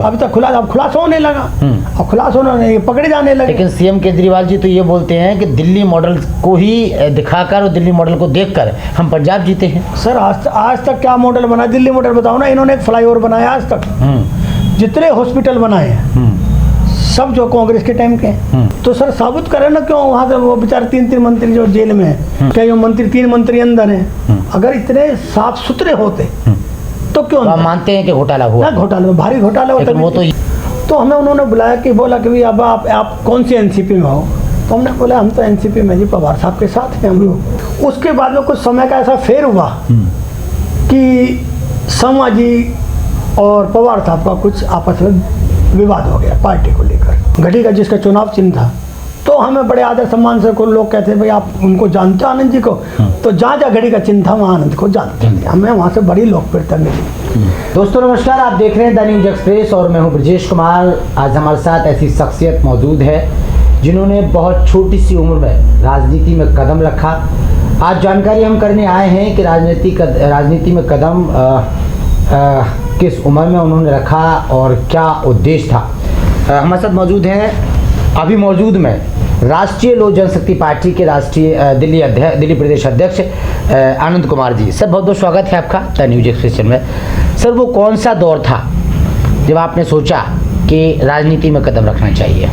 अभी तक खुलासा होने लगा और खुलासा होने पकड़े जाने लगे। लेकिन सीएम केजरीवाल जी तो ये बोलते हैं कि दिल्ली मॉडल को ही दिखाकर और दिल्ली मॉडल को देखकर हम पंजाब जीते हैं। सर आज तक क्या मॉडल बना, दिल्ली मॉडल बताओ ना। इन्होंने एक फ्लाईओवर बनाया आज तक, जितने हॉस्पिटल बनाए हैं सब जो कांग्रेस के टाइम के हैं। तो सर साबित करें ना, क्यों वहाँ से वो बेचारे 3 मंत्री जो जेल में हैं, क्या जो 3 मंत्री अंदर हैं, अगर इतने साफ सुथरे होते तो क्यों आप मानते हैं कि घोटाला हुआ? घोटाला, भारी घोटाला होता। वो तो हमें उन्होंने बुलाया कि बोला कि भाई अब आप कौन सी एनसीपी में हो? तो हमने बोला हम तो एनसीपी में जी पवार साहब के साथ हैं हम लोग। उसके बाद में कुछ समय का ऐसा फेर हुआ कि शर्मा जी और पवार साहब का कुछ आपस में विवाद हो गया पार्टी को लेकर। घड़ी का जिसका चुनाव चिन्ह था, तो हमें बड़े आदर सम्मान से कोई लोग कहते हैं भाई आप उनको जानते हो आनंद जी को? तो जहाँ जहाँ घड़ी का चिन्ह था वहाँ आनंद को जानते थे। हमें वहाँ से बड़ी लोकप्रियता मिली। दोस्तों नमस्कार, आप देख रहे हैं द न्यूज एक्सप्रेस और मैं हूं ब्रजेश कुमार। आज हमारे साथ ऐसी शख्सियत मौजूद है जिन्होंने बहुत छोटी सी उम्र में राजनीति में कदम रखा। आज जानकारी हम करने आए हैं कि राजनीति में कदम किस उम्र में उन्होंने रखा और क्या उद्देश्य था। हमारे साथ मौजूद हैं अभी मौजूद में राष्ट्रीय लोक जनशक्ति पार्टी के राष्ट्रीय दिल्ली प्रदेश अध्यक्ष आनंद कुमार जी। सर बहुत बहुत स्वागत है आपका द न्यूज एक्सप्रेस में। सर वो कौन सा दौर था जब आपने सोचा कि राजनीति में कदम रखना चाहिए?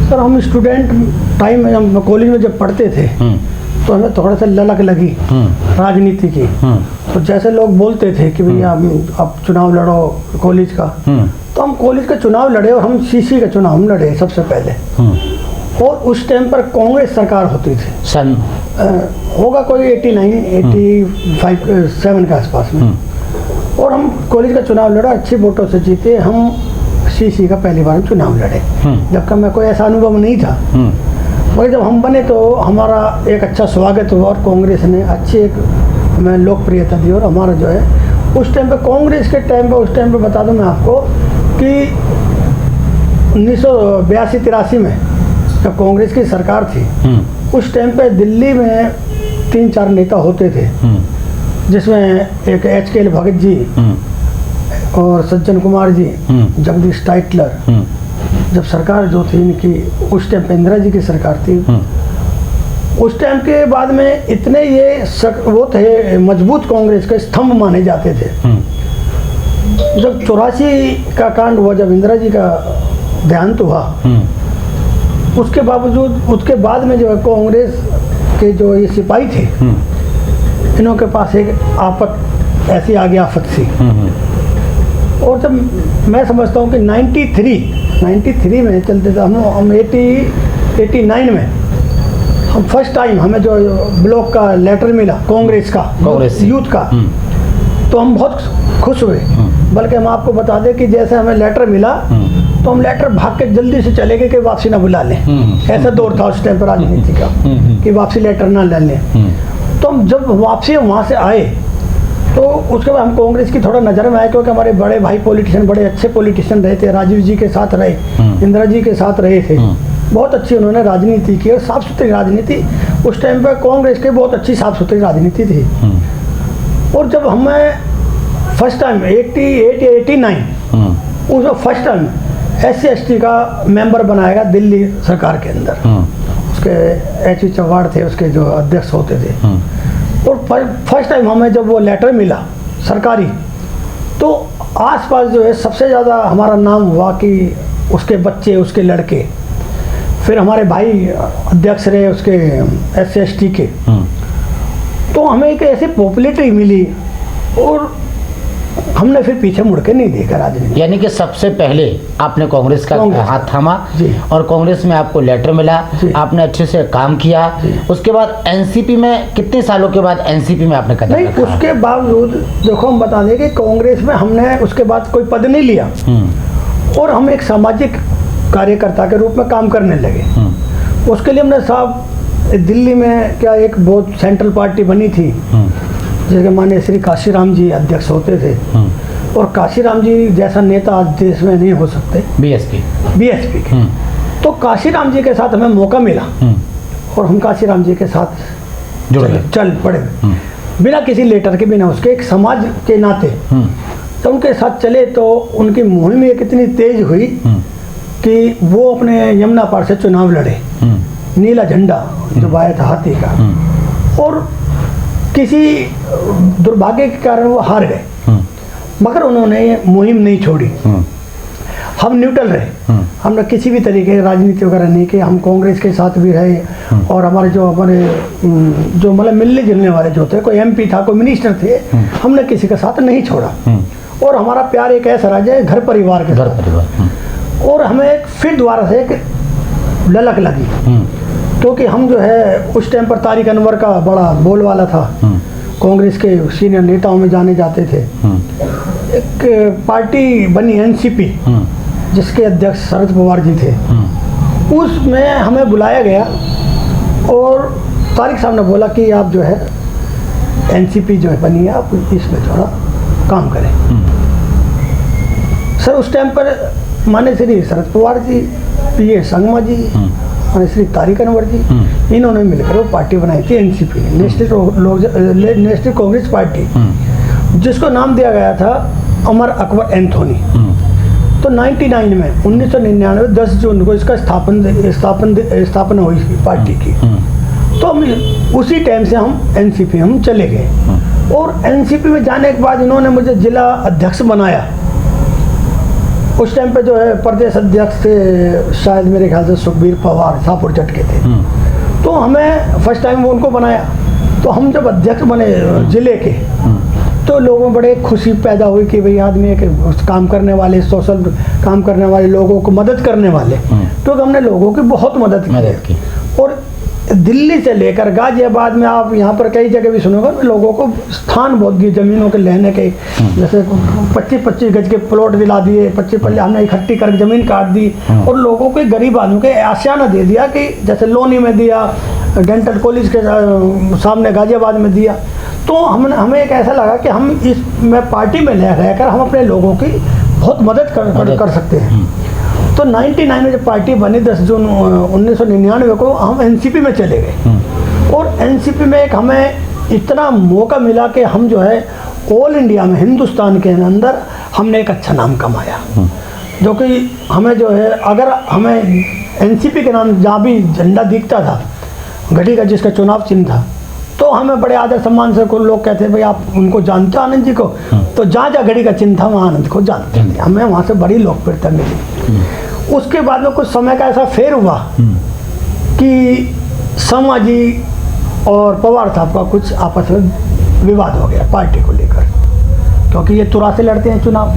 सर हम स्टूडेंट टाइम में, हम कॉलेज में जब पढ़ते थे तो हमें थोड़ा सा ललक लगी राजनीति की। तो जैसे लोग बोलते थे कि भैया आप चुनाव लड़ो कॉलेज का, तो हम कॉलेज का चुनाव लड़े और हम सीसी का चुनाव हम लड़े सबसे पहले। और उस टाइम पर कांग्रेस सरकार होती थी, सन होगा कोई 87 के आसपास में। और हम कॉलेज का चुनाव लड़ा, अच्छी वोटों से जीते। हम सीसी का पहली बार चुनाव लड़े, जबकि हमें कोई ऐसा अनुभव नहीं था। मगर जब हम बने तो हमारा एक अच्छा स्वागत हुआ और कांग्रेस ने अच्छी एक हमें लोकप्रियता दी। और हमारा जो है उस टाइम पे कांग्रेस के टाइम पे, उस टाइम पे बता दूं मैं आपको कि 1982-83 में जब कांग्रेस की सरकार थी, उस टाइम पे दिल्ली में 3-4 नेता होते थे, जिसमें एक HKL भगत जी और सज्जन कुमार जी, जगदीश टाइटलर। जब सरकार जो थी इनकी, उस टाइम पे इंदिरा जी की सरकार थी। उस टाइम के बाद में इतने ये वो थे मजबूत, कांग्रेस के स्तंभ माने जाते थे। जब 84 का कांड हुआ, जब इंदिरा जी का देहांत हुआ, उसके बावजूद उसके बाद में जो है कांग्रेस के जो ये सिपाही थे, इनों के पास एक आफत ऐसी आगे आफत थी। और जब मैं समझता हूँ कि 93 में चलते थे हम 89 में हम फर्स्ट टाइम हमें जो ब्लॉक का लेटर मिला कांग्रेस यूथ का, तो हम बहुत खुश हुए। बल्कि हम आपको बता दें कि जैसे हमें लेटर मिला तो हम लेटर भाग के जल्दी से चले गए कि वापसी ना बुला लें। ऐसा दौर था उस टाइम पर राजनीति का कि वापसी लेटर ना ले लें। तो हम जब वापसी वहाँ से आए तो उसके बाद हम कांग्रेस की थोड़ा नज़र में आए, क्योंकि हमारे बड़े भाई पॉलिटिशियन, बड़े अच्छे पॉलिटिशियन रहे थे। राजीव जी के साथ रहे, इंदिरा जी के साथ रहे थे। बहुत अच्छी उन्होंने राजनीति की और साफ़ सुथरी राजनीति। उस टाइम पर कांग्रेस की बहुत अच्छी साफ़ सुथरी राजनीति थी। और जब हमें फर्स्ट टाइम 89 उसमें फर्स्ट टाइम SC/ST का मेंबर बनाएगा दिल्ली सरकार के अंदर। उसके HV चव्हाण थे, उसके जो अध्यक्ष होते थे। और फर्स्ट टाइम हमें जब वो लेटर मिला सरकारी, तो आसपास जो है सबसे ज़्यादा हमारा नाम हुआ कि उसके बच्चे, उसके लड़के। फिर हमारे भाई अध्यक्ष रहे उसके SC/ST के। तो हमें एक ऐसी पॉपुलैरिटी मिली और हमने फिर पीछे मुड़ के नहीं देखा राजनीति। यानी कि सबसे पहले आपने कांग्रेस का हाथ थामा और कांग्रेस में आपको लेटर मिला, आपने अच्छे से काम किया। उसके बाद एनसीपी में कितने सालों के बाद एनसीपी में आपने कदम रखा? उसके बावजूद देखो हम बता दें कि कांग्रेस में हमने उसके बाद कोई पद नहीं लिया और हम एक सामाजिक कार्यकर्ता के रूप में काम करने लगे। उसके लिए हमने साहब दिल्ली में क्या एक बहुत सेंट्रल पार्टी बनी थी, जिसके माननीय श्री काशीराम जी अध्यक्ष होते थे। और काशीराम जी जैसा नेता आज देश में नहीं हो सकते, बीएसपी के। तो काशीराम जी के साथ हमें मौका मिला और हम काशीराम जी के साथ चल पड़े बिना किसी लेटर के, बिना उसके, एक समाज के नाते तो उनके साथ चले तो उनकी मुहिम एक इतनी तेज हुई कि वो अपने यमुना पार से चुनाव लड़े, नीला झंडा जो बाया था हाथी का, और किसी दुर्भाग्य के कारण वो हार गए, मगर उन्होंने ये मुहिम नहीं छोड़ी। हम न्यूट्रल रहे, हमने किसी भी तरीके की राजनीति वगैरह नहीं की, हम कांग्रेस के साथ भी रहे, और हमारे जो मतलब मिलने जुलने वाले जो थे, कोई MP था, कोई मिनिस्टर थे, हमने किसी का साथ नहीं छोड़ा। और हमारा प्यार एक ऐसा रहा है घर परिवार के साथ। और हमें एक फिर दोबारा से एक ललक लगी, क्योंकि हम जो है उस टाइम पर तारिक अनवर का बड़ा बोलवाला था, कांग्रेस के सीनियर नेताओं में जाने जाते थे। एक पार्टी बनी NCP, जिसके अध्यक्ष शरद पवार जी थे, उसमें हमें बुलाया गया और तारिक साहब ने बोला कि आप जो है NCP जो है बनी है, आप इसमें थोड़ा काम करें। सर उस टाइम पर माने श्री शरद पवार जी, PA संगमा जी, माने श्री तारिक अनवर जी, इन्होंने मिलकर वो पार्टी बनाई थी NCP, नेशनल कांग्रेस पार्टी, जिसको नाम दिया गया था अमर अकबर एंथोनी। तो 99 में 1999 10 जून को इसका स्थापना हुई पार्टी की। तो हम उसी टाइम से हम NCP हम चले गए, और NCP में जाने के बाद इन्होंने मुझे जिला अध्यक्ष बनाया। उस टाइम पे जो है प्रदेश अध्यक्ष थे शायद मेरे ख्याल से सुखबीर पवार शाहपुर चटके थे। तो हमें फर्स्ट टाइम वो उनको बनाया, तो हम जब अध्यक्ष बने जिले के, तो लोगों में बड़े खुशी पैदा हुई कि भाई आदमी के काम करने वाले, सोशल काम करने वाले, लोगों को मदद करने वाले, क्योंकि हमने लोगों की बहुत मदद की। और दिल्ली से लेकर गाजियाबाद में आप यहाँ पर कई जगह भी सुनोगे, लोगों को स्थान बहुत दिए ज़मीनों के लेने के, जैसे 25-25 गज के प्लॉट दिला दिए, 25 पल्ले हमने इकट्ठी करके ज़मीन काट दी, और लोगों के गरीब आदमियों के आशियाना दे दिया, कि जैसे लोनी में दिया, डेंटल कॉलेज के सामने गाजियाबाद में दिया। तो हमें एक ऐसा लगा कि हम इसमें पार्टी में रहकर हम अपने लोगों की बहुत मदद कर सकते हैं। तो 99 में जब पार्टी बनी 10 जून 1999 को हम NCP में चले गए, और NCP में एक हमें इतना मौका मिला कि हम जो है ऑल इंडिया में, हिंदुस्तान के अंदर हमने एक अच्छा नाम कमाया, जो कि हमें जो है, अगर हमें NCP के नाम जहाँ भी झंडा दिखता था, घड़ी का जिसका चुनाव चिन्ह था, तो हमें बड़े आदर सम्मान से कोई लोग कहते हैं भाई आप उनको जानते हो आनंद जी को, तो जहाँ जहाँ घड़ी का चिन्ह था वहाँ आनंद को जानते थे। हमें वहाँ से बड़ी लोकप्रियता मिली। उसके बाद में कुछ समय का ऐसा फेर हुआ कि शर्मा जी और पवार साहब का कुछ आपस में विवाद हो गया पार्टी को लेकर, क्योंकि ये तुरा से लड़ते हैं चुनाव,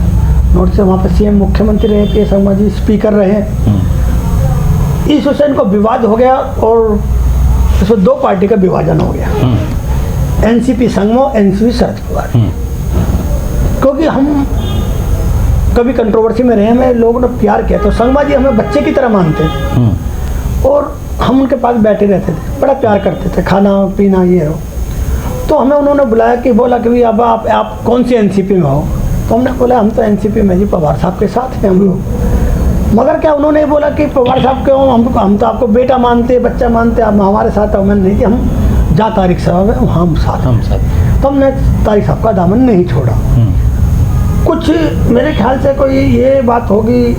नोट से वहाँ पर CM मुख्यमंत्री रहे थे, शर्मा जी स्पीकर रहे। इस विषय इनको विवाद हो गया, और इसमें दो पार्टी का विभाजन हो गया, NCP संगमा, NCP शरद पवार। क्योंकि हम कभी कंट्रोवर्सी में रहे, हमें लोगों ने प्यार किया, तो संगमा जी हमें बच्चे की तरह मानते थे, और हम उनके पास बैठे रहते थे, बड़ा प्यार करते थे, खाना पीना ये हो। तो हमें उन्होंने बुलाया कि बोला कि भाई अब आप कौन सी NCP में हो? तो हमने बोला हम तो NCP में जी पवार साहब के साथ हैं हम लोग। मगर क्या उन्होंने बोला कि पवार साहब क्यों, हम तो आपको बेटा मानते, बच्चा मानते, आप हमारे साथ हो। मैंने नहीं कि हम जहाँ तारिक साहब है हम साथ। तो हमने तारिक साहब का दामन नहीं छोड़ा। कुछ मेरे ख्याल से कोई ये बात होगी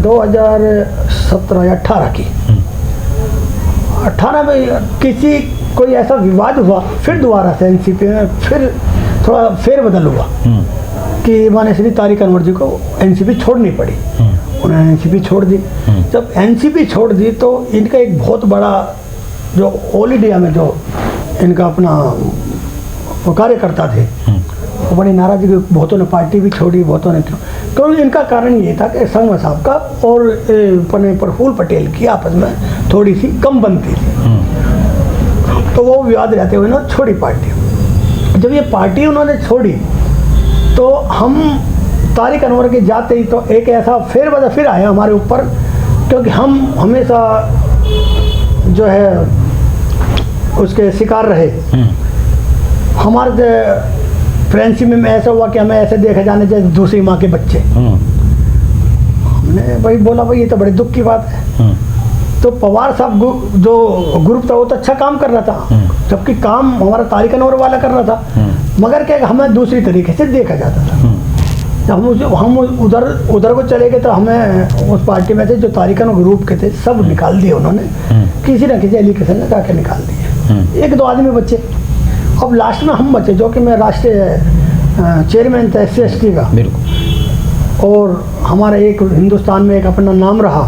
2017 या 18 की, 18 में किसी कोई ऐसा विवाद हुआ, फिर दोबारा से NCP में फिर थोड़ा फेरबदल हुआ कि माने श्री तारिक अनवर जी को NCP छोड़नी पड़ी। उन्होंने NCP छोड़ दी। जब NCP छोड़ दी तो इनका एक बहुत बड़ा जो ऑल इंडिया में जो इनका अपना वो कार्यकर्ता थे, वो बड़ी नाराजगी, बहुतों ने पार्टी भी छोड़ी, बहुतों ने तो इनका कारण ये था कि संगमा साहब का और प्रफुल्ल पटेल की आपस में थोड़ी सी कम बनती थी, तो वो विवाद रहते हुए ना छोड़ी पार्टी। जब ये पार्टी उन्होंने छोड़ी तो हम तारिक अनवर के जाते ही तो एक ऐसा फेरबदल फिर आया हमारे ऊपर, क्योंकि हम हमेशा जो है उसके शिकार रहे। हमारे फ्रेंडशिप में ऐसा हुआ कि हमें ऐसे देखा जाने जैसे दूसरी माँ के बच्चे। हमने भाई बोला भाई ये तो बड़े दुख की बात है। तो पवार साहब जो ग्रुप था वो तो अच्छा काम कर रहा था, जबकि काम हमारा तारिक अनवर वाला कर रहा था, मगर क्या हमें दूसरी तरीके से देखा जाता था। जब हम उधर को चले गए तो हमें उस पार्टी में थे जो तारिकन ग्रुप के थे सब निकाल दिए उन्होंने, किसी न किसी एलिगेशन लगा के निकाल दिए। एक दो आदमी बचे, अब लास्ट में हम बचे, जो कि मैं राष्ट्रीय चेयरमैन था SC/ST का, बिल्कुल, और हमारा एक हिंदुस्तान में एक अपना नाम रहा।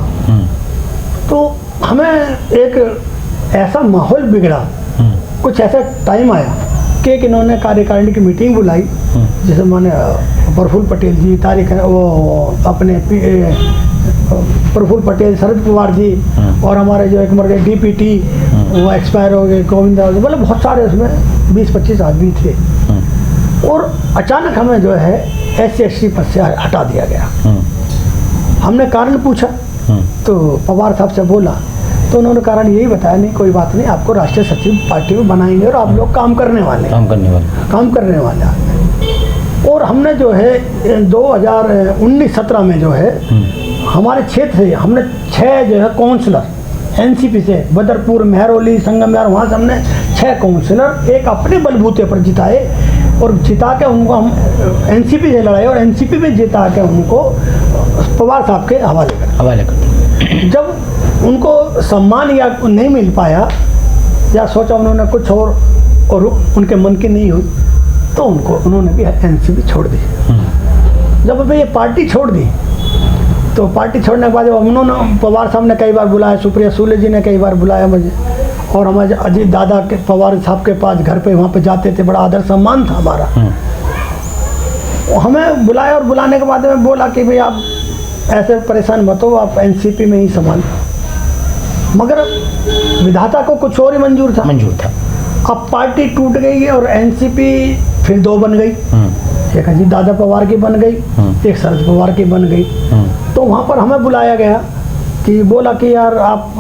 तो हमें एक ऐसा माहौल बिगड़ा, कुछ ऐसा टाइम आया कि इन्होंने कार्यकारिणी की मीटिंग बुलाई, जैसे मैंने प्रफुल्ल पटेल जी, वो अपने प्रफुल्ल पटेल, शरद पवार जी, और हमारे जो एक मर गए DPT वो एक्सपायर हो गए, गोविंद, मतलब बहुत सारे उसमें 20-25 आदमी थे। और अचानक हमें जो है SC/ST पद से हटा दिया गया। हमने कारण पूछा तो पवार साहब से बोला तो उन्होंने कारण यही बताया, नहीं कोई बात नहीं, आपको राष्ट्रीय सचिव पार्टी में बनाएंगे और आप लोग काम करने वाले और हमने जो है 2019-17 में जो है हमारे क्षेत्र से हमने 6 जो है काउंसलर NCP से, बदरपुर, मेहरौली, संगमयार, वहाँ से हमने 6 काउंसलर एक अपने बलबूते पर जिताए और जिता के उनको हम NCP से लड़ाए और NCP में जिता के उनको पवार साहब के हवाले कर। जब उनको सम्मान या नहीं मिल पाया या सोचा उन्होंने कुछ और उनके मन की नहीं हुई तो उन्होंने भी NCP छोड़ दी। जब अभी ये पार्टी छोड़ दी तो पार्टी छोड़ने के बाद उन्होंने, पवार साहब ने कई बार बुलाया, सुप्रिया सुले जी ने कई बार बुलाया मुझे, और हमारे अजीत दादा के पवार साहब के पास घर पे वहाँ पे जाते थे, बड़ा आदर सम्मान था हमारा। हमें बुलाया और बुलाने के बाद में बोला कि भाई आप ऐसे परेशान मत हो, आप NCP में ही संभाल। मगर विधाता को कुछ और ही मंजूर था। अब पार्टी टूट गई और NCP फिर 2 बन गई, एक अजीत दादा पवार की बन गई, एक शरद पवार की बन गई। तो वहाँ पर हमें बुलाया गया कि बोला कि यार आप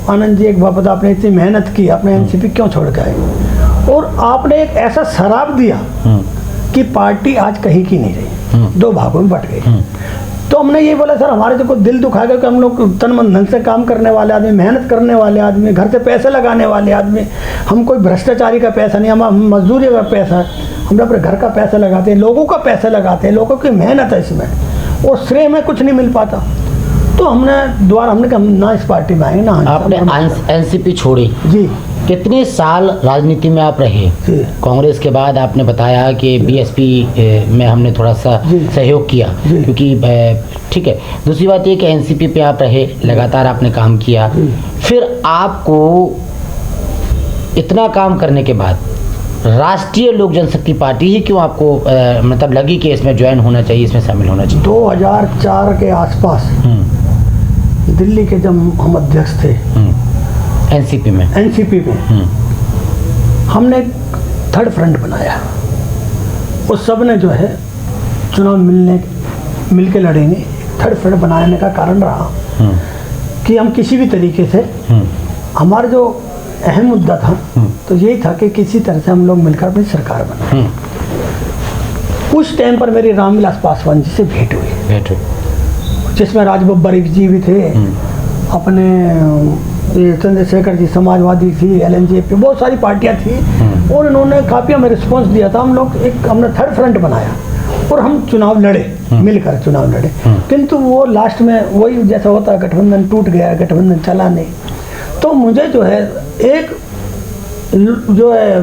आनंद जी, एक बात आपने इतनी मेहनत की, आपने NCP क्यों छोड़ के आए, और आपने एक ऐसा शराब दिया कि पार्टी आज कहीं की नहीं रही, 2 भागों में बट गई। तो हमने ये बोला सर हमारे तो कोई दिल दुखा गया कि हम लोग तन मन धन से काम करने वाले आदमी, मेहनत करने वाले आदमी, घर से पैसे लगाने वाले आदमी, हम कोई भ्रष्टाचारी का पैसा नहीं, हम मजदूरी का पैसा है, हम अपने घर का पैसा लगाते हैं, लोगों का पैसा लगाते हैं, लोगों की मेहनत है इसमें, और श्रेय में कुछ नहीं मिल पाता। तो हमने कहा ना इस पार्टी में आएंगे ना। आपने NCP छोड़ी जी, कितने साल राजनीति में आप रहे? कांग्रेस के बाद आपने बताया कि BSP में हमने थोड़ा सा सहयोग किया, क्योंकि ठीक है। दूसरी बात ये कि NCP पे आप रहे, लगातार आपने काम किया, फिर आपको इतना काम करने के बाद राष्ट्रीय लोक जनशक्ति पार्टी ही क्यों आपको मतलब लगी कि इसमें ज्वाइन होना चाहिए, इसमें शामिल होना चाहिए? 2004 के आसपास दिल्ली के जब हम अध्यक्ष थे NCP में हमने एक 3rd फ्रंट बनाया, उस सब ने जो है चुनाव मिल के लड़ेंगे। 3rd फ्रंट बनाने का कारण रहा कि हम किसी भी तरीके से, हमारा जो अहम मुद्दा था तो यही था कि किसी तरह से हम लोग मिलकर अपनी सरकार बनाए। उस टाइम पर मेरी रामविलास पासवान जी से भेंट हुई, जिसमें राजबब्बर जी भी थे, अपने चंद्रशेखर जी समाजवादी थी, LNJP, बहुत सारी पार्टियां थी, और इन्होंने काफ़ी हमें रिस्पॉन्स दिया था। हम लोग हमने 3rd फ्रंट बनाया और हम चुनाव लड़े, मिलकर चुनाव लड़े। किंतु वो लास्ट में वही जैसा होता है, गठबंधन टूट गया, गठबंधन चला नहीं। तो मुझे जो है एक जो है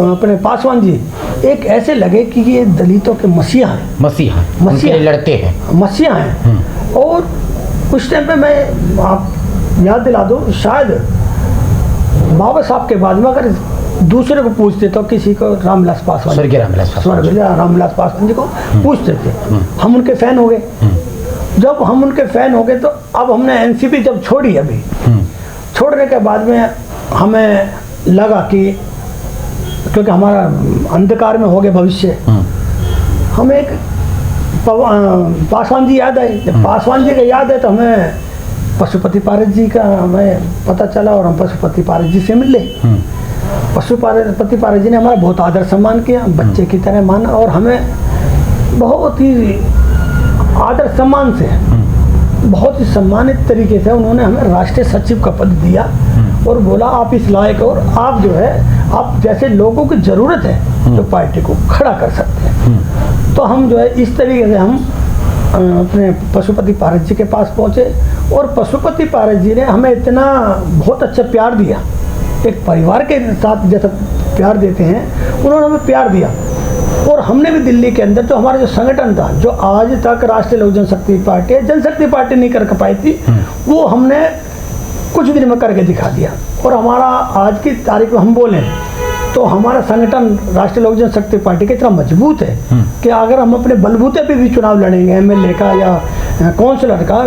अपने पासवान जी एक ऐसे लगे कि ये दलितों के मसीहा लड़ते हैं, मसीहा हैं। और उस टाइम पे मैं, आप याद दिला दो, शायद बाबा साहब के बाद में अगर दूसरे को पूछते तो किसी को रामविलास पासवान जी को पूछते थे। हम उनके फैन हो गए। जब हम उनके फैन हो गए तो अब हमने NCP जब छोड़ी, अभी छोड़ने के बाद में हमें लगा कि क्योंकि हमारा अंधकार में हो गया भविष्य, हमें एक पासवान जी याद आए। जब पासवान जी का याद है तो हमें पशुपति पारस जी का हमें पता चला और हम पशुपति पारस जी से मिले। पशुपति पारस जी ने हमारा बहुत आदर सम्मान किया, बच्चे की तरह माना, और हमें बहुत ही आदर सम्मान से, बहुत ही सम्मानित तरीके से उन्होंने हमें राष्ट्रीय सचिव का पद दिया और बोला आप इस लायक और आप जो है, आप जैसे लोगों की ज़रूरत है तो पार्टी को खड़ा कर सकते हैं। तो हम जो है इस तरीके से हम अपने पशुपति पारस जी के पास पहुँचे और पशुपति पारस जी ने हमें इतना बहुत अच्छा प्यार दिया, एक परिवार के साथ जैसा प्यार देते हैं उन्होंने हमें प्यार दिया। और हमने भी दिल्ली के अंदर जो हमारा जो संगठन था, जो आज तक राष्ट्रीय लोक जनशक्ति पार्टी जनशक्ति पार्टी नहीं कर पाई थी, वो हमने कुछ दिन में करके दिखा दिया। और हमारा आज की तारीख में हम बोलें तो हमारा संगठन राष्ट्रीय लोक जनशक्ति पार्टी की इतना मजबूत है कि अगर हम अपने बलबूते पे भी चुनाव लड़ेंगे एमएलए का या काउंसलर का,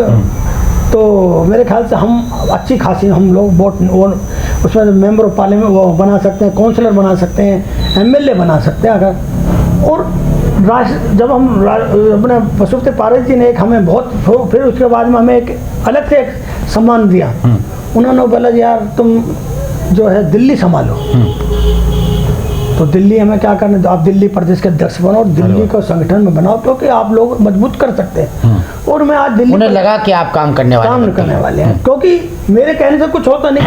तो मेरे ख्याल से हम अच्छी खासी हम लोग वोट उसमें मेंबर ऑफ पार्लियामेंट वो बना सकते हैं, काउंसलर बना सकते हैं, एमएलए बना सकते हैं अगर। और जब हम अपने पशुपति पारस जी ने एक हमें बहुत, फिर उसके बाद में हमें एक अलग से एक सम्मान दिया। उन्होंने बोला यार तुम जो है दिल्ली संभालो, तो दिल्ली हमें क्या करना, तो आप दिल्ली प्रदेश के अध्यक्ष बनो और दिल्ली को संगठन में बनाओ क्योंकि आप लोग मजबूत कर सकते हैं। और मैं आज दिल्ली उन्हें लगा कि आप काम करने वाले हैं, क्योंकि मेरे कहने से कुछ होता नहीं,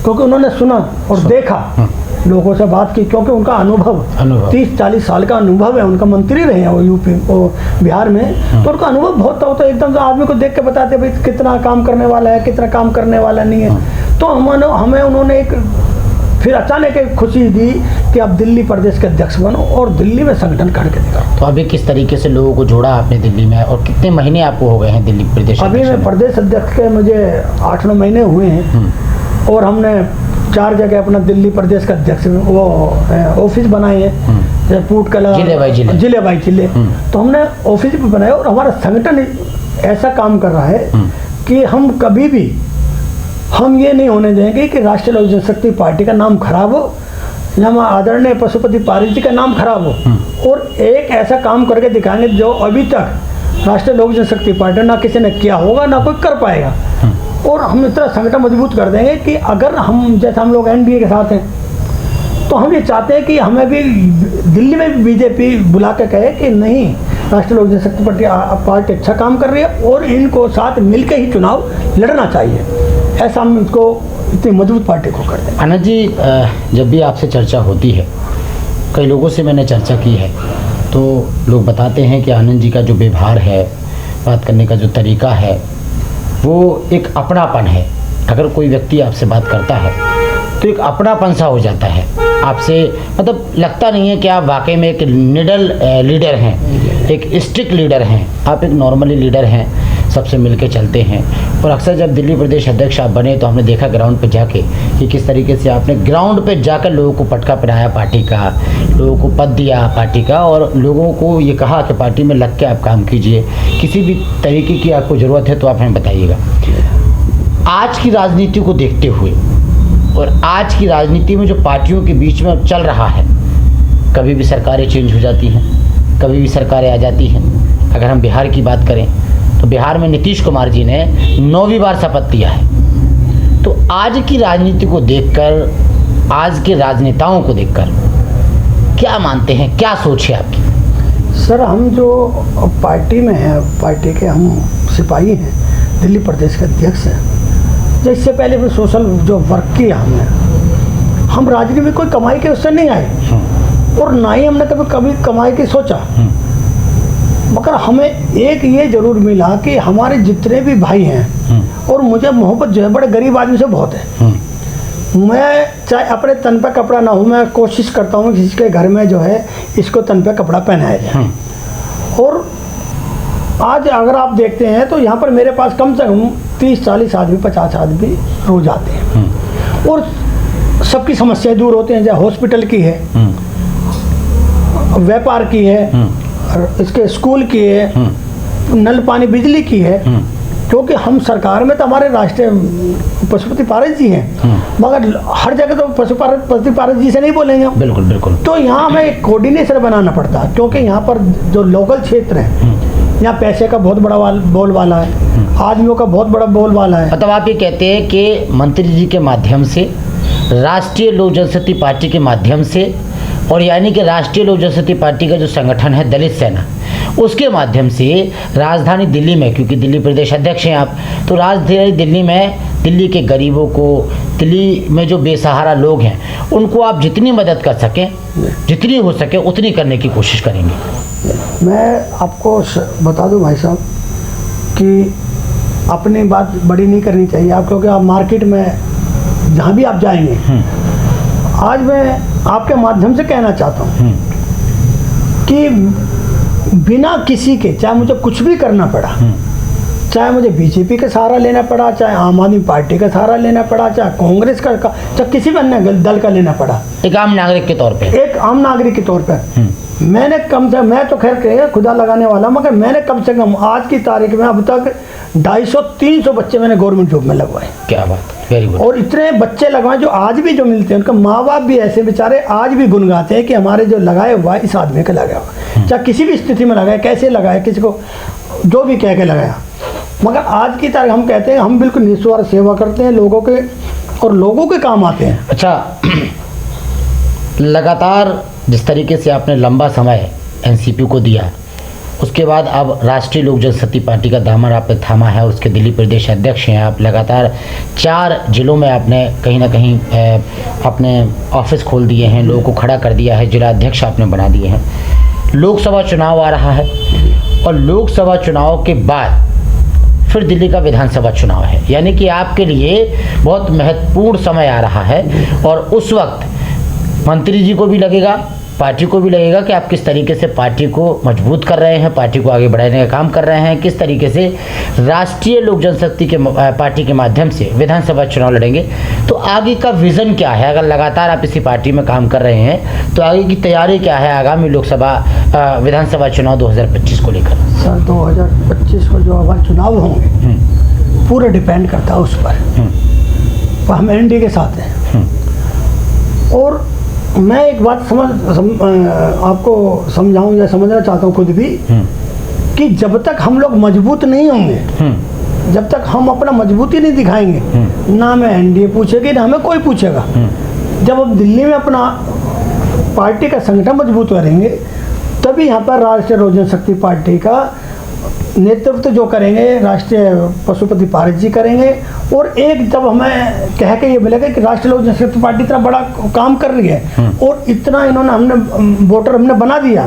क्योंकि उन्होंने सुना और देखा, लोगों से बात की, क्योंकि उनका अनुभव 30-40 साल का अनुभव है, उनका मंत्री रहे हैं वो यूपी बिहार में, तो उनका अनुभव बहुत होता है। एकदम से आदमी को देख के बताते भाई कितना काम करने वाला है, कितना काम करने वाला नहीं है। तो हमें उन्होंने एक फिर अचानक एक खुशी दी कि आप दिल्ली प्रदेश के अध्यक्श बनो और दिल्ली में संगठन करके दिखाओ। तो अभी किस तरीके से लोगों को जोड़ा आपने दिल्ली में, और कितने महीने आपको हो गए हैं दिल्ली प्रदेश? अभी मैं प्रदेश अध्यक्ष के मुझे 8-9 महीने हुए हैं और हमने 4 जगह अपना दिल्ली प्रदेश का अध्यक्ष वो ऑफिस बनाए हैं, जैसे पूट कला जिले बाई जिले, तो हमने ऑफिस भी बनाए। और हमारा संगठन ऐसा काम कर रहा है कि हम कभी भी हम ये नहीं होने देंगे कि राष्ट्रीय लोक जनशक्ति पार्टी का नाम खराब हो या आदरणीय पशुपति पारस जी का नाम खराब हो। और एक ऐसा काम करके दिखाएंगे जो अभी तक राष्ट्रीय लोक जनशक्ति पार्टी ना किसी ने किया होगा ना कोई कर पाएगा। और हम इतना संगठन मजबूत कर देंगे कि अगर हम जैसे हम लोग एनडीए के साथ हैं, तो हम ये चाहते हैं कि हमें भी दिल्ली में भी बीजेपी बुला के कहे कि नहीं, राष्ट्रीय लोक जनशक्ति पार्टी अच्छा काम कर रही है और इनको साथ मिलकर ही चुनाव लड़ना चाहिए। ऐसा हम इसको इतनी मजबूत पार्टी को कर दें। आनंद जी, जब भी आपसे चर्चा होती है, कई लोगों से मैंने चर्चा की है, तो लोग बताते हैं कि आनंद जी का जो व्यवहार है, बात करने का जो तरीका है, वो एक अपनापन है। अगर कोई व्यक्ति आपसे बात करता है तो एक अपनापन सा हो जाता है आपसे, मतलब लगता नहीं है कि आप वाकई में एक निडल लीडर हैं, एक स्ट्रिक्ट लीडर हैं। आप एक नॉर्मली लीडर हैं, सबसे मिलके चलते हैं। और अक्सर जब दिल्ली प्रदेश अध्यक्ष आप बने तो हमने देखा ग्राउंड पे जाके कि किस तरीके से आपने ग्राउंड पे जाकर लोगों को पटका पिराया पार्टी का, लोगों को पद दिया पार्टी का, और लोगों को ये कहा कि पार्टी में लग के आप काम कीजिए, किसी भी तरीके की आपको ज़रूरत है तो आप हमें बताइएगा। आज की राजनीति को देखते हुए और आज की राजनीति में जो पार्टियों के बीच में चल रहा है, कभी भी सरकारें चेंज हो जाती हैं, कभी भी सरकारें आ जाती हैं। अगर हम बिहार की बात करें तो बिहार में नीतीश कुमार जी ने 9वीं बार शपथ लिया है। तो आज की राजनीति को देखकर, आज के राजनेताओं को देखकर क्या मानते हैं, क्या सोच है आपकी? सर, हम जो पार्टी में हैं, पार्टी के हम सिपाही हैं, दिल्ली प्रदेश के अध्यक्ष हैं। जिससे पहले भी सोशल जो वर्क किया हमने, हम राजनीति में कोई कमाई के उससे नहीं आए और ना ही हमने कभी कमाई की सोचा। मगर हमें एक ये जरूर मिला कि हमारे जितने भी भाई हैं, और मुझे मोहब्बत जो है बड़े गरीब आदमी से बहुत है। मैं चाहे अपने तन पे कपड़ा ना हो, मैं कोशिश करता हूँ किसी के घर में जो है इसको तन पे कपड़ा पहनाया जाए। और आज अगर आप देखते हैं तो यहाँ पर मेरे पास कम से कम 30-40 आदमी, 50 आदमी रोज आते हैं और सबकी समस्याएं दूर होती हैं। चाहे हॉस्पिटल की है, व्यापार की है, और इसके स्कूल की है, नल पानी बिजली की है। क्योंकि हम सरकार में तो हमारे राष्ट्रीय पशुपति पारस जी हैं, मगर हर जगह तो पशुपति पारस जी से नहीं बोलेंगे। बिल्कुल बिल्कुल। तो यहाँ हमें एक कोऑर्डिनेशन बनाना पड़ता है, क्योंकि यहाँ पर जो लोकल क्षेत्र है, यहाँ पैसे का बहुत बड़ा बोलबाला है, आदमियों का बहुत बड़ा बोलबाला है। मतलब आप ये कहते हैं कि मंत्री जी के माध्यम से, राष्ट्रीय लोक जनशक्ति पार्टी के माध्यम से, और यानी कि राष्ट्रीय लोक जनशक्ति पार्टी का जो संगठन है दलित सेना, उसके माध्यम से राजधानी दिल्ली में, क्योंकि दिल्ली प्रदेश अध्यक्ष हैं आप, तो राजधानी दिल्ली में दिल्ली के गरीबों को, दिल्ली में जो बेसहारा लोग हैं उनको आप जितनी मदद कर सकें, जितनी हो सके उतनी करने की कोशिश करेंगे। मैं आपको बता दूं भाई साहब कि अपनी बात बड़ी नहीं करनी चाहिए आप, क्योंकि आप मार्केट में जहाँ भी आप जाएंगे, आज मैं आपके माध्यम से कहना चाहता हूँ कि बिना किसी के, चाहे मुझे कुछ भी करना पड़ा, चाहे मुझे बीजेपी का सहारा लेना पड़ा, चाहे आम आदमी पार्टी का सहारा लेना पड़ा, चाहे कांग्रेस का, चाहे किसी भी अन्य दल का लेना पड़ा, एक आम नागरिक के तौर पे, एक आम नागरिक के तौर पे मैंने कम से, मैं तो खैर खुदा लगाने वाला, मगर मैंने कम से कम आज की तारीख में अब तक 250-300 बच्चे मैंने गवर्नमेंट जॉब में लगवाए। क्या बात, वेरी गुड। और इतने बच्चे लगवाए जो आज भी जो मिलते हैं, उनका माँ बाप भी ऐसे बेचारे आज भी गुनगाते हैं कि हमारे जो लगाए हुआ है इस आदमी का लगाया हुआ, चाहे किसी भी स्थिति में लगाए, कैसे लगाए, किसी को जो भी कह के लगाया, मगर आज की तारीख हम कहते हैं हम बिल्कुल निस्वार्थ सेवा करते हैं लोगों के और लोगों के काम आते हैं। अच्छा, लगातार जिस तरीके से आपने लंबा समय एनसीपी को दिया, उसके बाद अब राष्ट्रीय लोक जनशक्ति पार्टी का दामन आपने थामा है, उसके दिल्ली प्रदेश अध्यक्ष हैं आप। लगातार 4 जिलों में आपने कहीं ना कहीं अपने ऑफिस खोल दिए हैं, लोगों को खड़ा कर दिया है, जिला अध्यक्ष आपने बना दिए हैं। लोकसभा चुनाव आ रहा है और लोकसभा चुनाव के बाद फिर दिल्ली का विधानसभा चुनाव है, यानी कि आपके लिए बहुत महत्वपूर्ण समय आ रहा है। और उस वक्त मंत्री जी को भी लगेगा, पार्टी को भी लगेगा कि आप किस तरीके से पार्टी को मजबूत कर रहे हैं, पार्टी को आगे बढ़ाने का काम कर रहे हैं, किस तरीके से राष्ट्रीय लोक जनशक्ति के पार्टी के माध्यम से विधानसभा चुनाव लड़ेंगे। तो आगे का विज़न क्या है? अगर लगातार आप इसी पार्टी में काम कर रहे हैं तो आगे की तैयारी क्या है आगामी लोकसभा विधानसभा चुनाव 2025 को लेकर? सर 2025 को जो हमारे चुनाव होंगे पूरा डिपेंड करता है उस पर हम एनडीए के साथ हैं। और मैं एक बात आपको समझाऊं या समझना चाहता हूं खुद भी कि जब तक हम लोग मजबूत नहीं होंगे, जब तक हम अपना मजबूती नहीं दिखाएंगे, ना हमें एनडीए पूछेगी ना हमें कोई पूछेगा। जब हम दिल्ली में अपना पार्टी का संगठन मजबूत करेंगे तभी यहाँ पर राष्ट्रीय लोक जनशक्ति पार्टी का नेतृत्व जो करेंगे राष्ट्रीय पशुपति पारित जी करेंगे। और एक जब हमें कह के ये मिलेगा कि राष्ट्रीय लोक जनशक्ति पार्टी इतना बड़ा काम कर रही है और इतना इन्होंने हमने वोटर हमने बना दिया,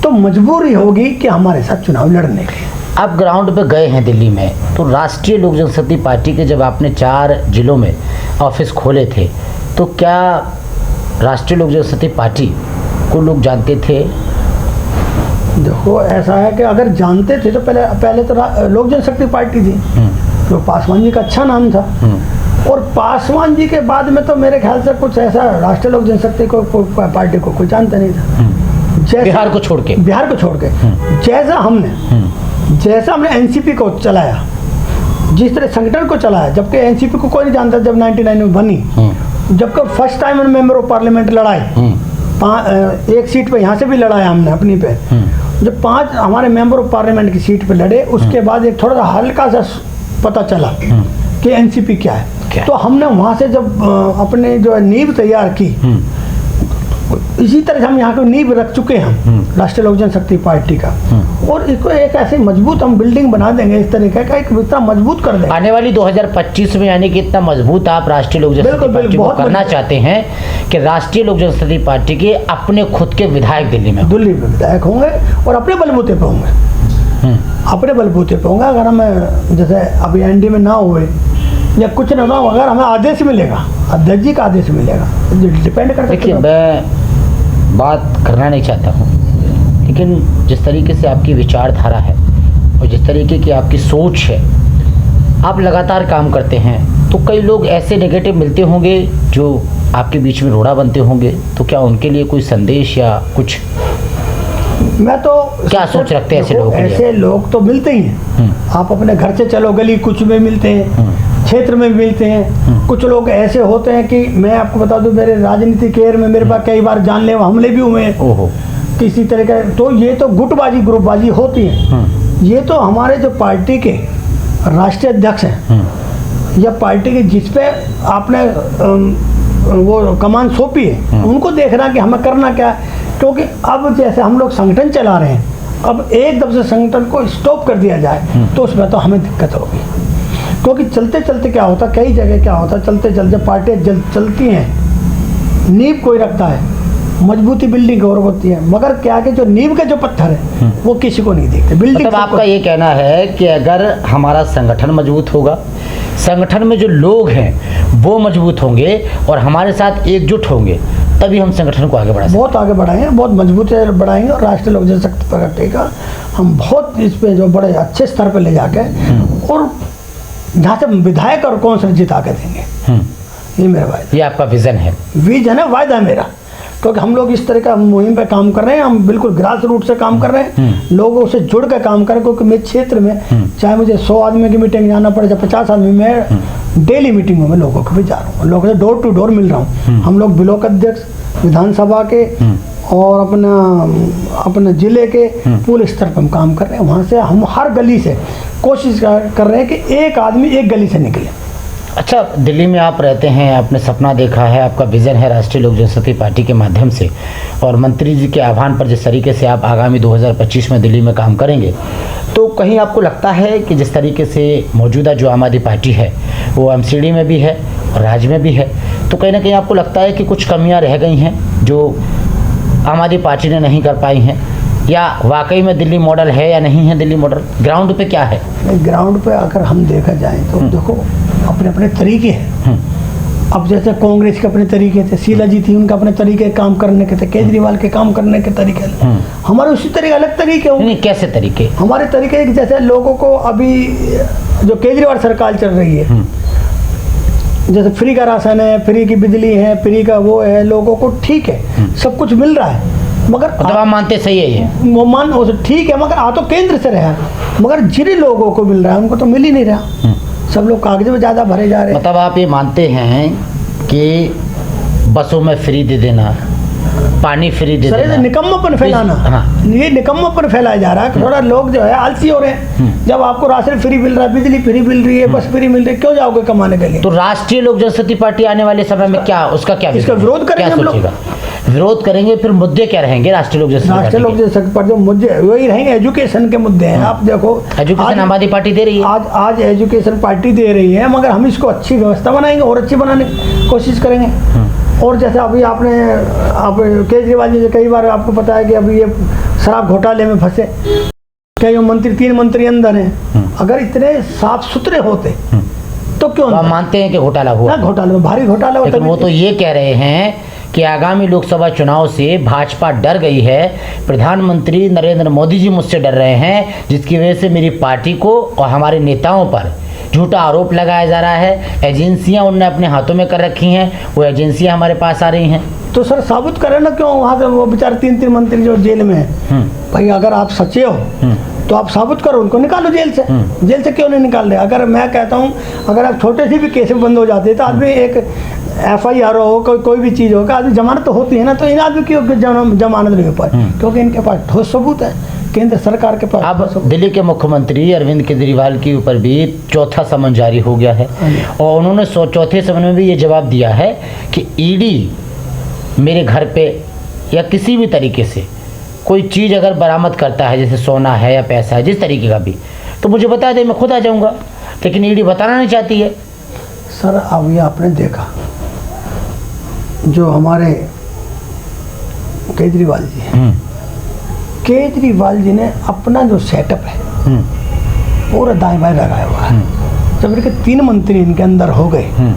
तो मजबूरी होगी कि हमारे साथ चुनाव लड़ने की। आप ग्राउंड पे गए हैं दिल्ली में, तो राष्ट्रीय लोक जनशक्ति पार्टी के जब आपने 4 जिलों में ऑफिस खोले थे तो क्या राष्ट्रीय लोक जनशक्ति पार्टी को लोग जानते थे? देखो ऐसा है कि अगर जानते थे तो पहले तो लोक जनशक्ति पार्टी थी, तो पासवान जी का अच्छा नाम था। और पासवान जी के बाद में तो मेरे ख्याल से कुछ ऐसा राष्ट्रीय लोक जनशक्ति को पार्टी को कोई जानता नहीं था, बिहार को छोड़ के जैसा हमने एनसीपी को चलाया, जिस तरह संगठन को चलाया, जबकि एनसीपी को कोई नहीं जानता जब 99 में बनी, जबकि first time member of parliament लड़ाई, एक सीट पे यहाँ से भी लड़ाया हमने अपनी पे, जब 5 हमारे मेंबर ऑफ पार्लियामेंट की सीट पे लड़े, उसके बाद एक थोड़ा सा हल्का सा पता चला कि एनसीपी क्या है। तो हमने वहाँ से जब अपने जो नींव तैयार की, इसी तरह से हम यहाँ को नींव रख चुके हैं राष्ट्रीय लोक जनशक्ति पार्टी का। और इसको एक ऐसे मजबूत हम बिल्डिंग बना देंगे, इस तरीके का एक इतना मजबूत कर देंगे आने वाली 2025 में, यानी कि इतना मजबूत आप राष्ट्रीय लोक जनशक्ति पार्टी को करना चाहते हैं कि राष्ट्रीय लोक जनशक्ति पार्टी के अपने खुद के विधायक दिल्ली में विधायक होंगे और अपने बलबूते पे होंगे, अपने बलबूते पे होंगे। अगर हमें जैसे अभी एनडीए में ना हुए या कुछ ना हो, अगर हमें आदेश मिलेगा, अध्यक्ष जी का आदेश मिलेगा, डिपेंड करता है। देखिए मैं बात करना नहीं चाहता हूँ, लेकिन जिस तरीके से आपकी विचारधारा है और जिस तरीके की आपकी सोच है, आप लगातार काम करते हैं, तो कई लोग ऐसे नेगेटिव मिलते होंगे जो आपके बीच में रोड़ा बनते होंगे, तो क्या उनके लिए कोई संदेश या कुछ? मैं तो क्या सोच रखते हैं ऐसे लोग? ऐसे लोग तो मिलते ही हैं, आप अपने घर से चलो गली कुछ में मिलते हैं, क्षेत्र में मिलते हैं। कुछ लोग ऐसे होते हैं कि मैं आपको बता दूं, मेरे राजनीतिक कैरियर में मेरे पास कई बार जानलेवा हमले भी हुए हैं किसी तरह का। तो ये तो गुटबाजी ग्रुपबाजी होती है। ये तो हमारे जो पार्टी के राष्ट्रीय अध्यक्ष हैं या पार्टी के जिस पे आपने वो कमान सौंपी है, उनको देखना कि हमें करना क्या है। क्योंकि अब जैसे हम लोग संगठन चला रहे हैं, अब एकदम से संगठन को स्टॉप कर दिया जाए तो उसमें तो हमें दिक्कत होगी। क्योंकि चलते चलते क्या होता, कई जगह क्या होता, चलते चलते पार्टियाँ चलती हैं, नींव कोई रखता है, मजबूती बिल्डिंग गौरव होती है, मगर क्या कि जो नींव के जो पत्थर है वो किसी को नहीं देखते। बिल्डिंग मतलब आपका ये कहना है कि अगर हमारा संगठन मजबूत होगा, संगठन में जो लोग हैं वो मजबूत होंगे और हमारे साथ एकजुट होंगे, तभी हम संगठन को आगे बढ़ा सकते हैं। बहुत आगे बढ़ाएंगे, बहुत मजबूत बढ़ाएंगे और राष्ट्रीय लोक जनशक्ति पार्टी का हम बहुत इस पे जो बड़े अच्छे स्तर पे ले जाके और जहाँ से विधायक और कौंसिलर जिता के देंगे, ये मेरा वायदा। ये आपका विजन है? विजन है, वायदा है मेरा, क्योंकि हम लोग इस तरह का मुहिम पे काम कर रहे हैं, हम बिल्कुल ग्रास रूट से काम कर रहे हैं, लोगों से जुड़ कर काम कर रहे हैं। क्योंकि मेरे क्षेत्र में चाहे मुझे 100 आदमी की मीटिंग जाना पड़े, चाहे 50 आदमी में डेली मीटिंगों में लोगों को भी जा रहा हूँ, लोगों से डोर टू डोर मिल रहा हूँ। हम लोग ब्लॉक अध्यक्ष, विधानसभा के और अपने जिले के पूरे स्तर पर हम काम कर रहे हैं। वहाँ से हम हर गली से कोशिश कर रहे हैं कि एक आदमी एक गली से निकले। अच्छा, दिल्ली में आप रहते हैं, आपने सपना देखा है, आपका विज़न है राष्ट्रीय लोक जनशक्ति पार्टी के माध्यम से, और मंत्री जी के आह्वान पर जिस तरीके से आप आगामी 2025 में दिल्ली में काम करेंगे, तो कहीं आपको लगता है कि जिस तरीके से मौजूदा जो आम आदमी पार्टी है वो एमसीडी में भी है और राज्य में भी है, तो कहीं ना कहीं आपको लगता है कि कुछ कमियां रह गई हैं जो आम आदमी पार्टी ने नहीं कर पाई हैं, या वाकई में दिल्ली मॉडल है या नहीं है दिल्ली मॉडल? ग्राउंड पे क्या है? ग्राउंड पे अगर हम देखा जाए तो देखो अपने अपने तरीके हैं। अब जैसे कांग्रेस के अपने तरीके थे, शीला जी थी, उनके अपने तरीके काम करने के थे, केजरीवाल के काम करने के तरीके, हमारे उसी तरीके अलग तरीके होंगे। नहीं, कैसे तरीके? हमारे तरीके जैसे लोगों को अभी जो केजरीवाल सरकार चल रही है, जैसे फ्री का राशन है, फ्री की बिजली है, फ्री का वो है, लोगों को ठीक है, सब कुछ मिल रहा है, मगर मतलब आप मानते सही है ये? वो मान ठीक है, मगर आ तो केंद्र से रहा है, मगर जिन लोगों को मिल रहा है उनको तो मिल ही नहीं रहा। सब लोग कागज में ज़्यादा भरे जा रहे हैं। मतलब आप ये मानते हैं कि बसों में फ्री दे देना, पानी फ्री दे देना, निकम्मापन फैलाना, ये निकम्मापन फैलाया जा रहा है। थोड़ा लोग जो है आलसी हो रहे हैं। जब आपको राशन फ्री मिल रहा है, बिजली फ्री मिल रही है, बस फ्री मिल रही है, क्यों जाओगे कमाने के लिए? तो राष्ट्रीय लोक जनशक्ति पार्टी आने वाले समय में क्या, उसका क्या इसका विरोध करेंगे हम लोग। विरोध करेंगे, फिर मुद्दे क्या रहेंगे राष्ट्रीय लोक जनशक्ति पार्टी? मुद्दे वही रहेंगे, एजुकेशन के मुद्दे हैं। आप देखो एजुकेशन आम आदमी पार्टी दे रही है, आज एजुकेशन पार्टी दे रही है, मगर हम इसको अच्छी व्यवस्था बनाएंगे और अच्छी बनाने की कोशिश करेंगे। और जैसे अभी आप केजरीवाल जी कई बार आपको पता है कि अभी ये शराब घोटाले में फंसे, कई मंत्री, 3 मंत्री अंदर हैं। अगर इतने साफ सुथरे होते तो क्यों? आप मानते हैं कि घोटाला हुआ? घोटाले में भारी घोटाला होता। लेकिन वो तो ये कह रहे हैं कि आगामी लोकसभा चुनाव से भाजपा डर गई है, प्रधानमंत्री नरेंद्र मोदी जी मुझसे डर रहे हैं, जिसकी वजह से मेरी पार्टी को और हमारे नेताओं पर झूठा आरोप लगाया जा रहा है। एजेंसियां उनने अपने हाथों में कर रखी हैं, वो एजेंसियां हमारे पास आ रही हैं। तो सर साबित करें ना, क्यों वहाँ से वो बेचारे 3 मंत्री जो जेल में हैं, भाई अगर आप सच्चे हो तो आप साबित करो, उनको निकालो जेल से। जेल से क्यों नहीं निकाल रहे? अगर मैं कहता हूँ, अगर आप छोटे से भी केस बंद हो जाते तो आदमी एक FIR हो, कोई भी चीज़ हो, आदमी जमानत तो होती है ना, तो इन आदमी की जमानत नहीं हो पाई, क्योंकि इनके पास ठोस सबूत है केंद्र सरकार के पास। अब दिल्ली के मुख्यमंत्री अरविंद केजरीवाल के ऊपर भी चौथा समन जारी हो गया है, और उन्होंने चौथे समन में भी ये जवाब दिया है कि ED मेरे घर पे या किसी भी तरीके से कोई चीज़ अगर बरामद करता है, जैसे सोना है या पैसा है, जिस तरीके का भी, तो मुझे बता दे, मैं खुद आ जाऊंगा। लेकिन ED बताना नहीं चाहती है। सर अब ये आपने देखा, जो हमारे केजरीवाल जी हैं, केजरीवाल जी ने अपना जो सेटअप है पूरा दाएं बाएं लगाया हुआ है। जब इनके 3 मंत्री इनके अंदर हो गए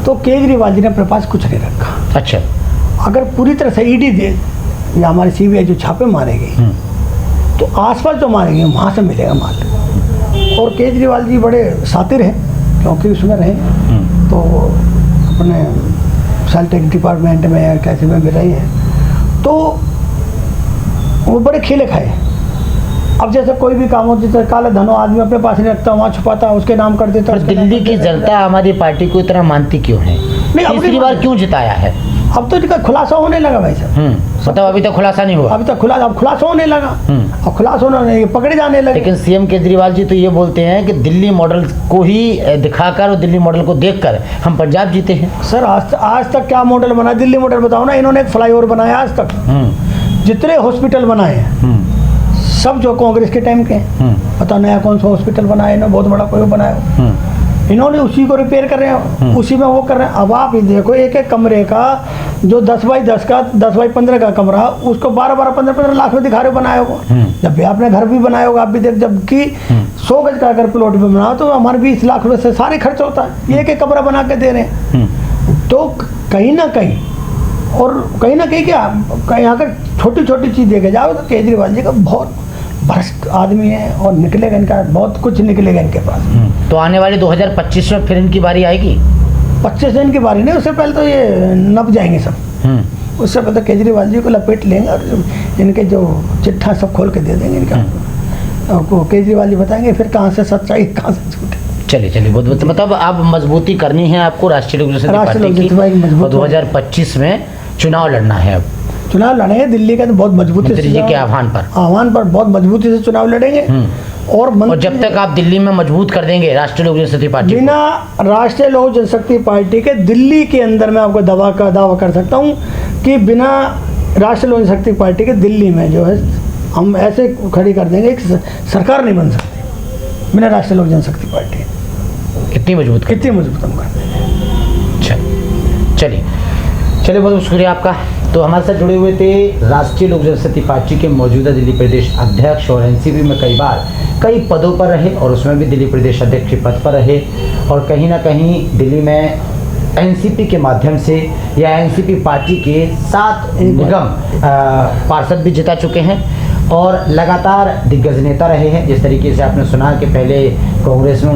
तो केजरीवाल जी ने अपने पास कुछ नहीं रखा। अच्छा, अगर पूरी तरह से ED दे या हमारी CBI जो छापे मारेगी तो आसपास जो मारेंगे वहाँ से मिलेगा माल। और केजरीवाल जी बड़े शातिर हैं, क्योंकि उसमें रहे तो अपने सेल टेक डिपार्टमेंट में या कैसे में भी रहे हैं, तो वो बड़े खेले खाए। अब जैसे कोई भी काम हो, जैसे काला धन आदमी अपने पास नहीं रखता, वहाँ छुपाता, उसके नाम कर देता। दिल्ली की जनता हमारी पार्टी को इतना मानती क्यों है? तीसरी बार क्यों जिताया है? अब तो इसका खुलासा होने लगा भाई साहब। मतलब अभी तक खुलासा नहीं हुआ? अभी तक खुलासा होने लगा, और खुलासा होने पकड़े जाने लगे। लेकिन CM केजरीवाल जी तो ये बोलते हैं कि दिल्ली मॉडल को ही दिखाकर और दिल्ली मॉडल को देखकर हम पंजाब जीते हैं। सर आज तक क्या मॉडल बना? दिल्ली मॉडल बताओ ना। इन्होंने एक फ्लाईओवर बनाया आज तक, जितने हॉस्पिटल बनाए हैं सब जो कांग्रेस के टाइम के हैं। बताओ नया कौन सा हॉस्पिटल बनाया इन्होंने? बहुत बड़ा कोई बनाया इन्होंने उसी को रिपेयर कर रहे हैं, उसी में वो कर रहे हैं। अब आप ये देखो, एक एक कमरे का जो 10 बाई 10 का 10 बाई 15 का कमरा, उसको 12-12, 15-15 लाख में दिखा रहे हो बनाया होगा। जब भी आपने घर भी बनाया होगा, आप भी देख, जबकि 100 गज का अगर प्लॉट भी बनाओ तो हमारे 20 लाख रुपये से सारे खर्च होता है। ये एक एक कमरा बना के दे रहे हैं। तो कहीं ना कहीं क्या, कहीं अगर छोटी छोटी चीज़ देखे जाओ तो केजरीवाल जी का बहुत भ्रष्ट आदमी है, और निकलेगा इनका बहुत कुछ निकलेगा इनके पास। तो आने वाले 2025 में फिर इनकी बारी आएगी? 25 दिन की बारी नहीं, उससे पहले तो ये नप जाएंगे सब। उससे पहले तो केजरीवाल जी को लपेट लेंगे और इनके जो चिट्ठा सब खोल के दे देंगे इनका। आपको केजरीवाल जी बताएंगे फिर कहाँ से सच्चाई कहाँ से झूठ है। चलिए बहुत मतलब अब मजबूती करनी है आपको राष्ट्रीय लोक जनशक्ति पार्टी की, और 2025 में चुनाव लड़ना है। अब चुनाव लड़ेंगे दिल्ली का, तो बहुत मजबूती मंत्री जी के आह्वान पर बहुत मजबूती से चुनाव लड़ेंगे। और जब तक आप दिल्ली में मजबूत कर देंगे राष्ट्रीय लोक जनशक्ति पार्टी, बिना राष्ट्रीय लोक जनशक्ति पार्टी के दिल्ली के अंदर मैं आपको दावा कर सकता हूँ कि बिना राष्ट्रीय लोक जनशक्ति पार्टी के दिल्ली में जो है हम ऐसे खड़ी कर देंगे, एक सरकार नहीं बन सकती बिना राष्ट्रीय लोक जनशक्ति पार्टी। कितनी मजबूत हम कर देंगे। चलिए बहुत शुक्रिया आपका। तो हमारे साथ जुड़े हुए थे राष्ट्रीय लोक जनशक्ति पार्टी के मौजूदा दिल्ली प्रदेश अध्यक्ष, और एनसीपी में कई पदों पर रहे, और उसमें भी दिल्ली प्रदेश अध्यक्ष के पद पर रहे, और कहीं ना कहीं दिल्ली में एनसीपी के माध्यम से या एनसीपी पार्टी के 7 निगम पार्षद भी जिता चुके हैं, और लगातार दिग्गज नेता रहे हैं। जिस तरीके से आपने सुना कि पहले कांग्रेस में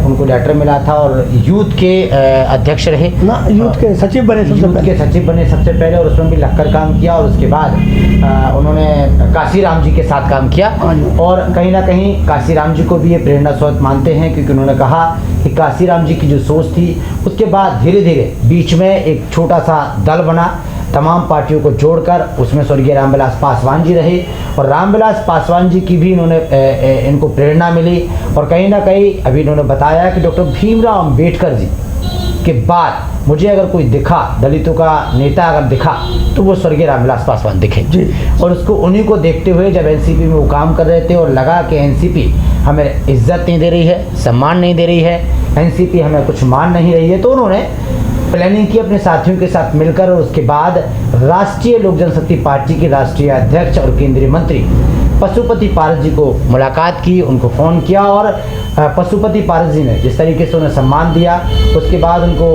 उनको लेटर मिला था, और यूथ के अध्यक्ष रहे ना, यूथ के सचिव बने सबसे पहले, और उसमें भी लक्कर काम किया, और उसके बाद उन्होंने काशीराम जी के साथ काम किया, और कहीं ना कहीं काशीराम जी को भी ये प्रेरणा स्रोत मानते हैं, क्योंकि उन्होंने कहा कि काशीराम जी की जो सोच थी, उसके बाद धीरे धीरे बीच में एक छोटा सा दल बना, तमाम पार्टियों को जोड़कर, उसमें स्वर्गीय रामविलास पासवान जी रहे, और रामविलास पासवान जी की भी इनको प्रेरणा मिली, और कहीं ना कहीं अभी इन्होंने बताया कि डॉक्टर भीमराव अंबेडकर जी के बाद मुझे अगर कोई दिखा, दलितों का नेता अगर दिखा, तो वो स्वर्गीय रामविलास पासवान दिखे जी। और उसको उन्हीं को देखते हुए जब एनसीपी में वो काम कर रहे थे, और लगा कि एनसीपी हमें इज्जत नहीं दे रही है, सम्मान नहीं दे रही है, एनसीपी हमें कुछ मान नहीं रही है, तो उन्होंने प्लानिंग की अपने साथियों के साथ मिलकर, और उसके बाद राष्ट्रीय लोक जनशक्ति पार्टी के राष्ट्रीय अध्यक्ष और केंद्रीय मंत्री पशुपति पारस जी को मुलाकात की, उनको फ़ोन किया, और पशुपति पारस जी ने जिस तरीके से उन्हें सम्मान दिया, उसके बाद उनको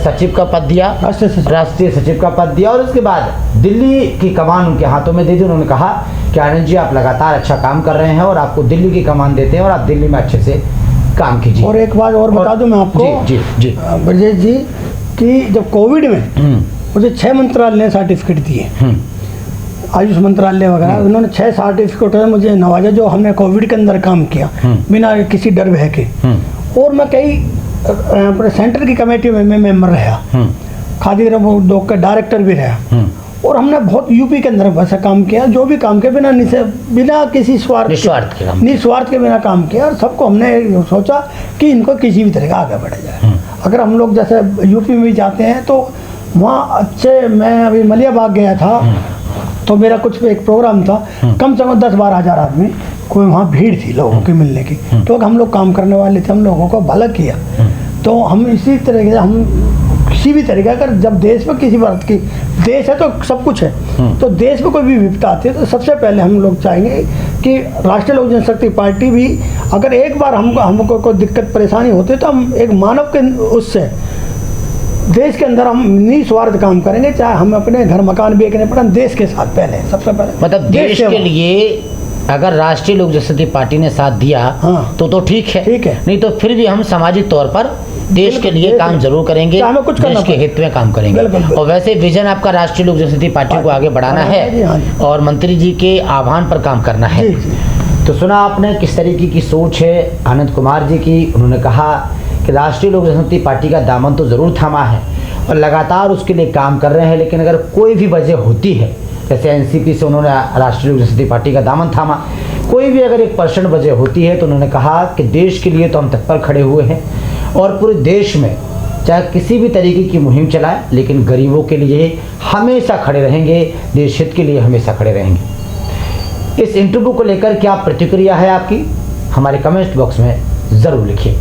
सचिव का पद दिया, राष्ट्रीय सचिव का पद दिया, और उसके बाद दिल्ली की कमान उनके हाथों में दे दी। उन्होंने कहा कि आनंद जी आप लगातार अच्छा काम कर रहे हैं, और आपको दिल्ली की कमान देते हैं, और आप दिल्ली में अच्छे से काम कीजिए। और एक बात और बता दूं मैं आपको जी ब्रजेश जी, कि जब कोविड में मुझे 6 मंत्रालय ने सर्टिफिकेट दिए, आयुष मंत्रालय वगैरह, उन्होंने 6 सर्टिफिकेट मुझे नवाजा, जो हमने कोविड के अंदर काम किया बिना किसी डर भय के। और मैं कई सेंटर की कमेटी में मेंबर रहा, खादी उद्योग का डायरेक्टर भी रहा, और हमने बहुत यूपी के अंदर वैसा काम किया, जो भी काम किया बिना किसी निस्वार्थ के बिना काम किया, और सबको हमने सोचा कि इनको किसी भी तरह का आगे बढ़ा जाए। अगर हम लोग जैसे यूपी में भी जाते हैं तो वहाँ मैं अभी मलियाबाग गया था, तो मेरा कुछ एक प्रोग्राम था, कम से कम 10-12 हज़ार आदमी कोई वहाँ भीड़ थी लोगों की मिलने की, क्योंकि हम लोग काम करने वाले थे, हम लोगों को भला किया। तो हम इसी तरीके से हम किसी भी तरीके अगर जब देश में किसी बात की, देश है तो सब कुछ है, तो देश में कोई भी विपदा आती है तो सबसे पहले हम लोग चाहेंगे कि राष्ट्रीय लोक जनशक्ति पार्टी भी, अगर एक बार हमको कोई दिक्कत परेशानी होती है तो हम एक मानव के उससे देश के अंदर हम निस्वार्थ काम करेंगे, चाहे हम अपने घर मकान बेचने पड़े, देश के साथ पहले सबसे पहले, मतलब देश के लिए अगर राष्ट्रीय लोक जनशक्ति पार्टी ने साथ दिया तो ठीक है, नहीं तो फिर भी हम सामाजिक तौर पर देश के लिए काम जरूर करेंगे, देश के हित में काम करेंगे। और वैसे विजन आपका राष्ट्रीय लोक जनशक्ति पार्टी को आगे बढ़ाना है, और मंत्री जी के आह्वान पर काम करना है। तो सुना आपने किस तरीके की सोच है आनंद कुमार जी की। उन्होंने कहा कि राष्ट्रीय लोक जनशक्ति पार्टी का दामन तो ज़रूर थामा है, और लगातार उसके लिए काम कर रहे हैं, लेकिन अगर कोई भी वजह होती है, जैसे एनसीपी से उन्होंने राष्ट्रीय लोक जनशक्ति पार्टी का दामन थामा, कोई भी अगर 1% वजह होती है, तो उन्होंने कहा कि देश के लिए तो हम तत्पर खड़े हुए हैं, और पूरे देश में चाहे किसी भी तरीके की मुहिम चलाएं, लेकिन गरीबों के लिए हमेशा खड़े रहेंगे, देश हित के लिए हमेशा खड़े रहेंगे। इस इंटरव्यू को लेकर क्या प्रतिक्रिया है आपकी, हमारे कमेंट बॉक्स में ज़रूर लिखिए।